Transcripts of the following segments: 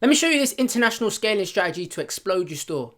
Let me show you this international scaling strategy to explode your store.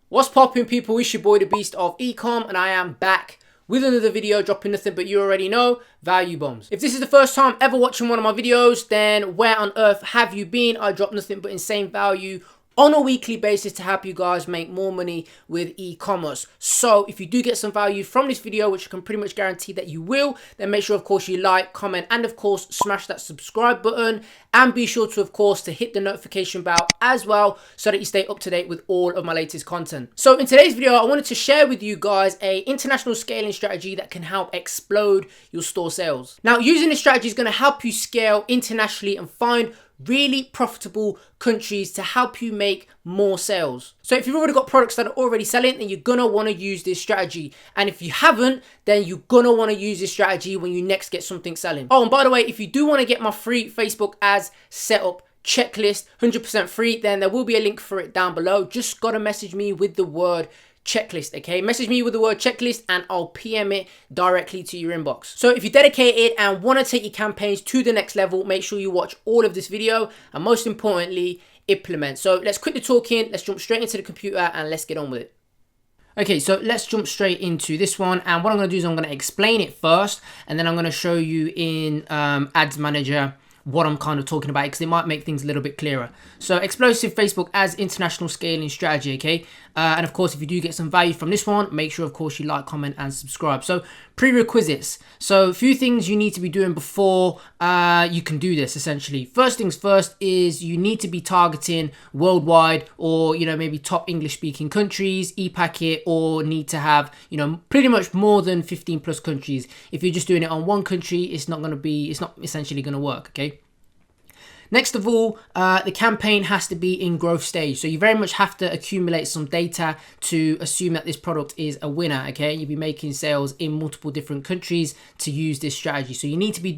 What's poppin', people? It's your boy the Beast of Ecom, and I am back with another video, dropping nothing but you already know, value bombs. If this is the first time ever watching one of my videos, then where on earth have you been? I drop nothing but insane value on a weekly basis to help you guys make more money with e-commerce. So if you do get some value from this video, which I can pretty much guarantee that you will, then make sure of course you like, comment, and of course smash that subscribe button, and be sure to of course to hit the notification bell as well so that you stay up to date with all of my latest content. So in today's video, I wanted to share with you guys a international scaling strategy that can help explode your store sales. Now, using this strategy is going to help you scale internationally and find really profitable countries to help you make more sales. So if you've already got products that are already selling, then you're gonna want to use this strategy. And if you haven't, then you're gonna want to use this strategy when you next get something selling. Oh, and by the way, if you do want to get my free Facebook ads setup checklist, 100% free, then there will be a link for it down below. Just gotta message me with the word checklist, okay? Message me with the word checklist and I'll PM it directly to your inbox. So if you're dedicated and want to take your campaigns to the next level, make sure you watch all of this video and most importantly, implement. So let's quit the talking, let's jump straight into the computer and let's get on with it. Okay, so let's jump straight into this one, and what I'm going to do is I'm going to explain it first and then I'm going to show you in Ads Manager what I'm kind of talking about, because it might make things a little bit clearer. So explosive Facebook as international scaling strategy, okay? And of course, if you do get some value from this one, make sure of course you like, comment, and subscribe. So prerequisites. So a few things you need to be doing before you can do this, essentially. First things first is you need to be targeting worldwide, or, you know, maybe top English speaking countries, e-packet, or need to have, you know, pretty much more than 15 plus countries. If you're just doing it on one country, it's not essentially going to work, okay? Next of all, the campaign has to be in growth stage. So you very much have to accumulate some data to assume that this product is a winner, okay? You'll be making sales in multiple different countries to use this strategy. So you need to be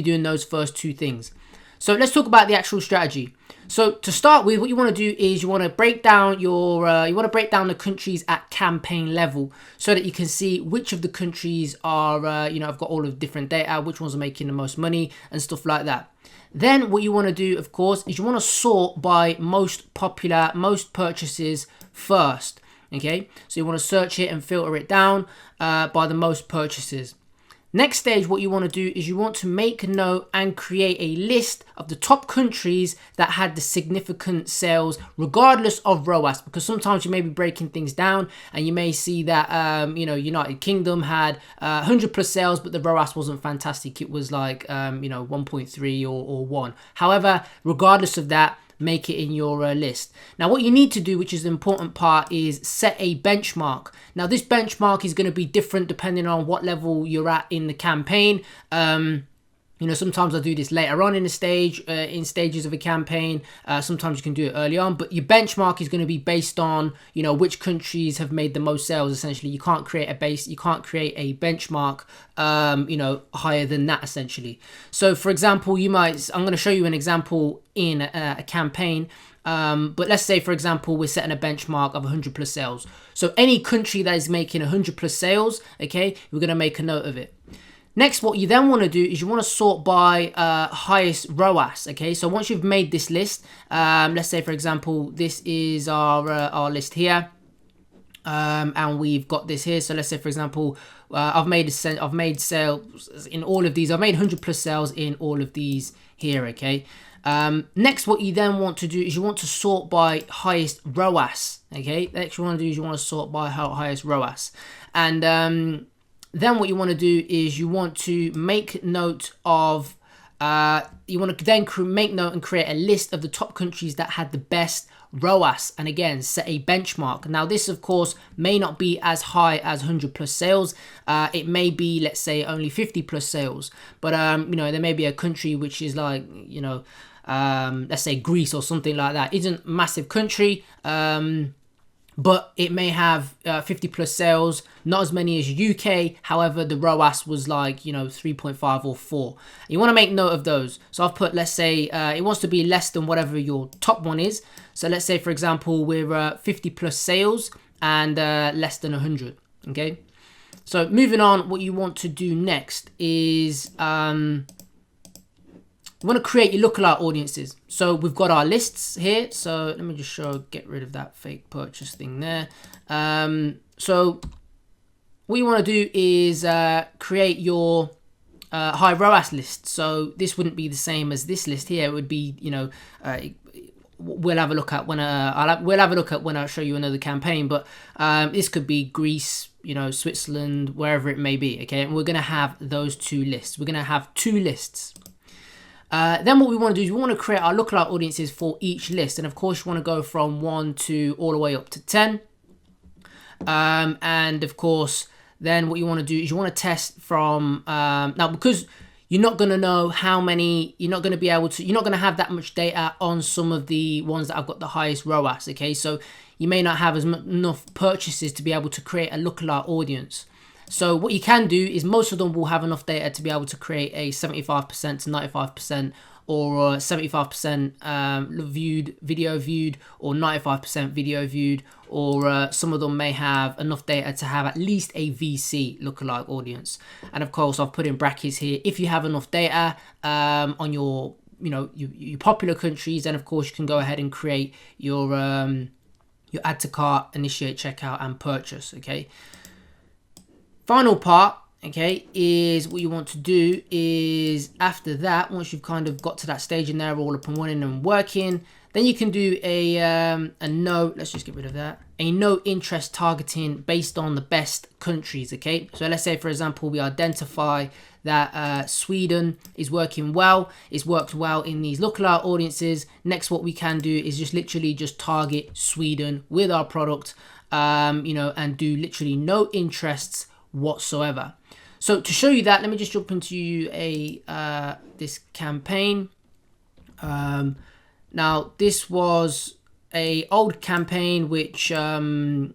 doing those first two things. So let's talk about the actual strategy. So to start with, what you want to do is you want to break down the countries at campaign level so that you can see which of the countries are, you know, I've got all of different data, which ones are making the most money and stuff like that. Then what you want to do, of course, is you want to sort by most popular, most purchases first, okay? So you want to search it and filter it down by the most purchases. Next stage, what you want to do is you want to make a note and create a list of the top countries that had the significant sales, regardless of ROAS, because sometimes you may be breaking things down and you may see that, you know, United Kingdom had 100 plus sales, but the ROAS wasn't fantastic. It was like, you know, 1.3 or 1. However, regardless of that, make it in your list. Now what you need to do, which is the important part, is set a benchmark. Now this benchmark is going to be different depending on what level you're at in the campaign. You know, sometimes I do this later on in the stage, in stages of a campaign. Sometimes you can do it early on, but your benchmark is going to be based on, you know, which countries have made the most sales. Essentially, you can't create a benchmark, you know, higher than that. Essentially, so for example, I'm going to show you an example in a campaign. But let's say, for example, we're setting a benchmark of 100 plus sales. So any country that is making 100 plus sales, okay, we're going to make a note of it. Next, what you then want to do is you want to sort by highest ROAS, okay? So once you've made this list, let's say, for example, this is our list here, and we've got this here. So let's say, for example, I've made sales in all of these. I've made 100 plus sales in all of these here, okay? Next, what you then want to do is you want to sort by highest ROAS, okay? Next, you want to do is you want to sort by highest ROAS, and then what you want to do is you want to make note of, you want to then make note and create a list of the top countries that had the best ROAS, and again, set a benchmark. Now this, of course, may not be as high as 100 plus sales. It may be, let's say, only 50 plus sales, but you know, there may be a country which is like, you know, let's say Greece or something like that. It isn't a massive country, but it may have 50 plus sales, not as many as UK. However, the ROAS was like, you know, 3.5 or 4. You want to make note of those. So I've put, let's say, it wants to be less than whatever your top one is. So let's say, for example, we're 50 plus sales and less than 100, okay? So moving on, what you want to do next is you want to create your lookalike audiences. So we've got our lists here. So let me just get rid of that fake purchase thing there. So what you want to do is create your high ROAS list. So this wouldn't be the same as this list here. It would be, we'll have a look at when I show you another campaign. But this could be Greece, Switzerland, wherever it may be. Okay, and we're gonna have those two lists. We're gonna have two lists. Then what we want to do is we want to create our lookalike audiences for each list, and of course you want to go from 1 to all the way up to 10. And of course, then what you want to do is you want to test from now, because you're not going to know how many, you're not going to have that much data on some of the ones that have got the highest ROAS. Okay, so you may not have enough purchases to be able to create a lookalike audience. So what you can do is most of them will have enough data to be able to create a 75% to 95% or 75% video viewed or 95% video viewed, or some of them may have enough data to have at least a VC lookalike audience. And of course, I've put in brackets here, if you have enough data on your popular countries, then of course you can go ahead and create your add to cart, initiate checkout, and purchase. Okay. Final part, okay, is what you want to do is after that, once you've kind of got to that stage and they're all up and running and working, then you can do a no, let's just get rid of that, a no interest targeting based on the best countries. Okay, so let's say for example we identify that Sweden is working well, it's worked well in these lookalike audiences. Next, what we can do is just literally just target Sweden with our product, and do literally no interests whatsoever. So to show you that, let me just jump into this campaign. Now this was a old campaign which done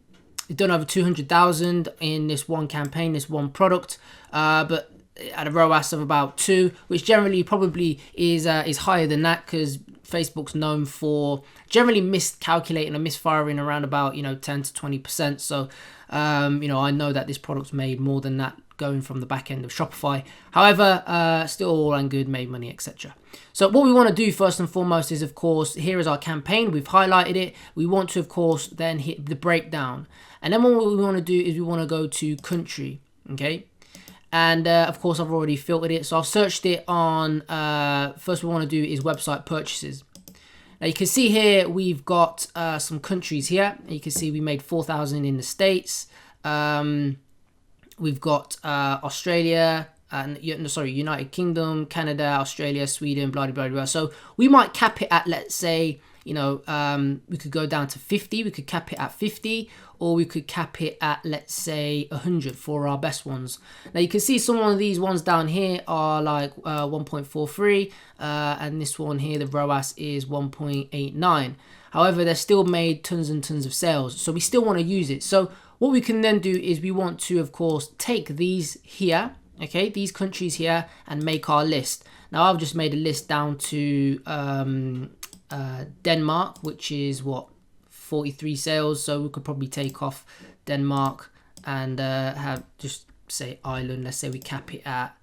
over 200,000 in this one campaign, this one product, but at a ROAS of about 2, which generally probably is higher than that, because Facebook's known for generally miscalculating or misfiring around about 10 to 20%. So I know that this product's made more than that going from the back end of Shopify. However, still all and good, made money, etc. So what we want to do first and foremost is, of course, here is our campaign. We've highlighted it. We want to, of course, then hit the breakdown. And then what we want to do is we want to go to country. Okay. And of course, I've already filtered it. So I've searched it on, first we want to do is website purchases. Now you can see here, we've got some countries here. You can see we made 4,000 in the States. We've got Australia, United Kingdom, Canada, Australia, Sweden, blah, blah, blah. So we might cap it at, let's say, we could go down to 50. We could cap it at 50, or we could cap it at, let's say, 100 for our best ones. Now you can see some of these ones down here are like 1.43, and this one here, the ROAS is 1.89. However, they're still made tons and tons of sales, so we still want to use it. So what we can then do is we want to, of course, take these here, okay, these countries here, and make our list. Now I've just made a list down to Denmark, which is what, 43 sales. So we could probably take off Denmark and have just say Ireland. Let's say we cap it at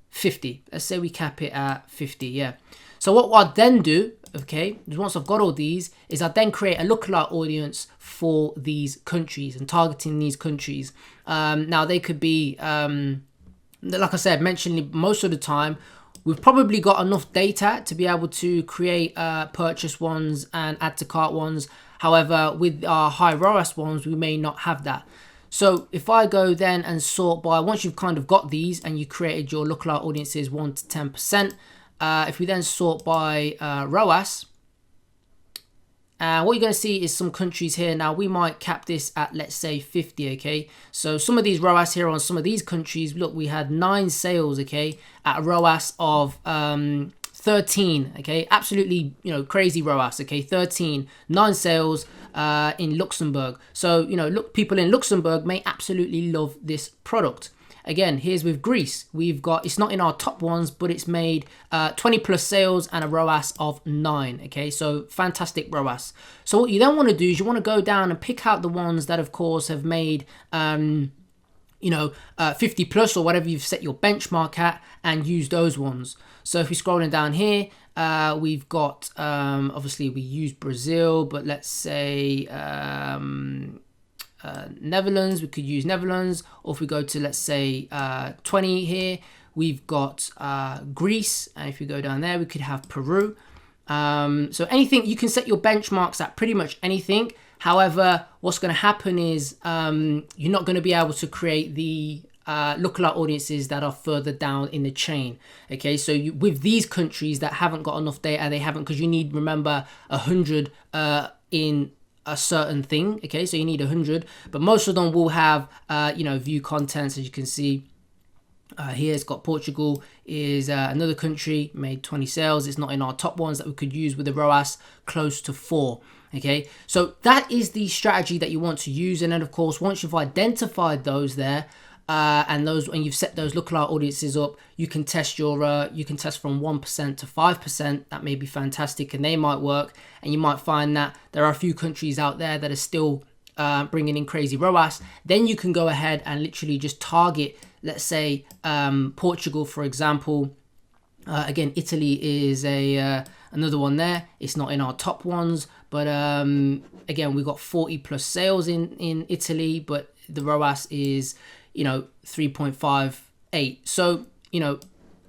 50. Let's say we cap it at 50. Yeah. So what I'll then do, okay, once I've got all these, is I then create a lookalike audience for these countries and targeting these countries. Now they could be, like I said, mentioning most of the time, we've probably got enough data to be able to create purchase ones and add to cart ones. However, with our high ROAS ones, we may not have that. So if I go then and sort by, once you've kind of got these and you created your lookalike audiences 1 to 10%, if we then sort by ROAS, what you're going to see is some countries here. Now we might cap this at, let's say, 50. Okay, so some of these ROAS here on some of these countries, look, we had 9 sales, okay, at a ROAS of 13. Okay, absolutely, crazy ROAS. Okay, 13, 9 sales in Luxembourg. So look, people in Luxembourg may absolutely love this product. Again, here's with Greece. We've got, it's not in our top ones, but it's made 20 plus sales and a ROAS of 9. Okay, so fantastic ROAS. So what you then want to do is you want to go down and pick out the ones that, of course, have made, you know, 50 plus or whatever you've set your benchmark at, and use those ones. So if we're scrolling down here, we've got, obviously we use Brazil, but let's say Netherlands, we could use Netherlands. Or if we go to, let's say 20 here, we've got Greece. And if we go down there, we could have Peru. So anything, you can set your benchmarks at pretty much anything. However, what's going to happen is you're not going to be able to create the lookalike audiences that are further down in the chain. Okay, so with these countries that haven't got enough data, they haven't, because you need, remember, 100 in a certain thing. Okay, so you need 100, but most of them will have you know, view contents. As you can see here, it's got Portugal is another country, made 20 sales. It's not in our top ones that we could use with a ROAS close to 4. Okay, so that is the strategy that you want to use. And then of course, once you've identified those there, and you've set those lookalike audiences up, you can test your you can test from 1% to 5%. That may be fantastic, and they might work. And you might find that there are a few countries out there that are still bringing in crazy ROAS. Then you can go ahead and literally just target, let's say Portugal, for example. Again, Italy is another one there. It's not in our top ones, but again, we've got 40 plus sales in Italy, but the ROAS is, you know, 3.58. So, you know,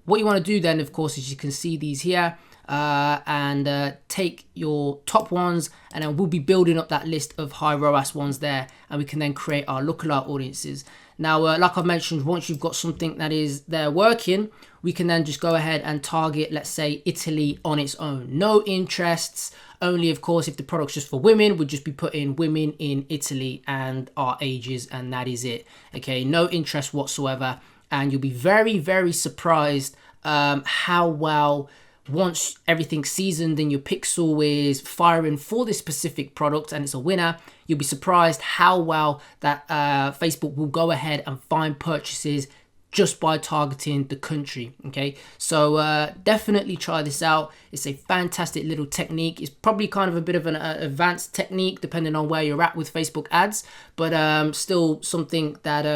what you want to do then, of course, is you can see these here, and take your top ones, and then we'll be building up that list of high ROAS ones there, and we can then create our lookalike audiences. Now, like I've mentioned, once you've got something that is there working, we can then just go ahead and target, let's say, Italy on its own. No interests, only, of course, if the product's just for women, we'd just be putting women in Italy and our ages, and that is it. Okay, no interest whatsoever. And you'll be very, very surprised how well, once everything's seasoned and your pixel is firing for this specific product and it's a winner, you'll be surprised how well that Facebook will go ahead and find purchases just by targeting the country. Okay, so definitely try this out. It's a fantastic little technique. It's probably kind of a bit of an advanced technique depending on where you're at with Facebook ads, but still something that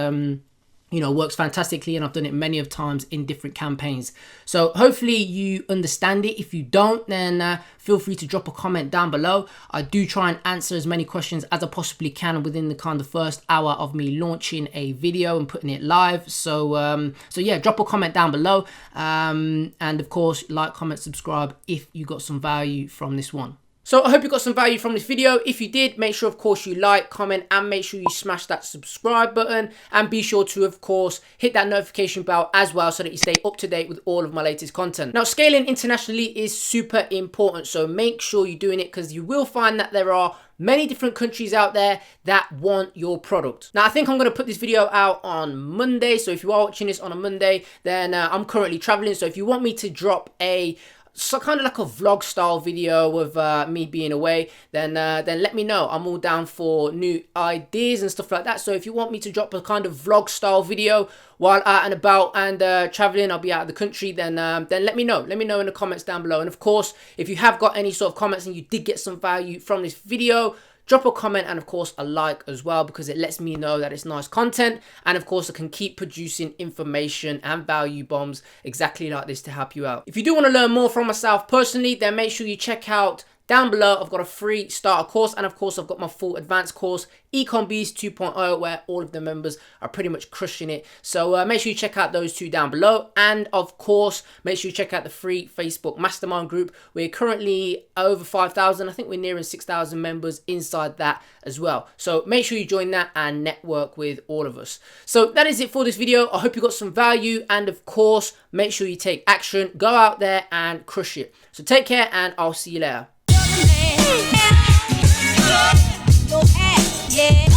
you know, works fantastically, and I've done it many of times in different campaigns. So hopefully you understand it. If you don't, then feel free to drop a comment down below. I do try and answer as many questions as I possibly can within the kind of first hour of me launching a video and putting it live. So so yeah, drop a comment down below, and of course, like, comment, subscribe if you got some value from this one. So I hope you got some value from this video. If you did, make sure, of course, you like, comment, and make sure you smash that subscribe button. And be sure to, of course, hit that notification bell as well, so that you stay up to date with all of my latest content. Now, scaling internationally is super important, so make sure you're doing it, because you will find that there are many different countries out there that want your product. Now, I think I'm going to put this video out on Monday. So if you are watching this on a Monday, then I'm currently traveling. So if you want me to drop so kind of like a vlog style video of me being away, then let me know. I'm all down for new ideas and stuff like that. So if you want me to drop a kind of vlog style video while out and about and traveling, I'll be out of the country, then let me know. Let me know in the comments down below. And of course, if you have got any sort of comments and you did get some value from this video, drop a comment and of course a like as well, because it lets me know that it's nice content, and of course I can keep producing information and value bombs exactly like this to help you out. If you do want to learn more from myself personally, then make sure you check out down below. I've got a free starter course, and of course I've got my full advanced course, Ecom 2.0, where all of the members are pretty much crushing it. So make sure you check out those two down below, and of course make sure you check out the free Facebook mastermind group. We're currently over 5,000. I think we're nearing 6,000 members inside that as well. So make sure you join that and network with all of us. So that is it for this video. I hope you got some value, and of course make sure you take action. Go out there and crush it. So take care, and I'll see you later. Yeah.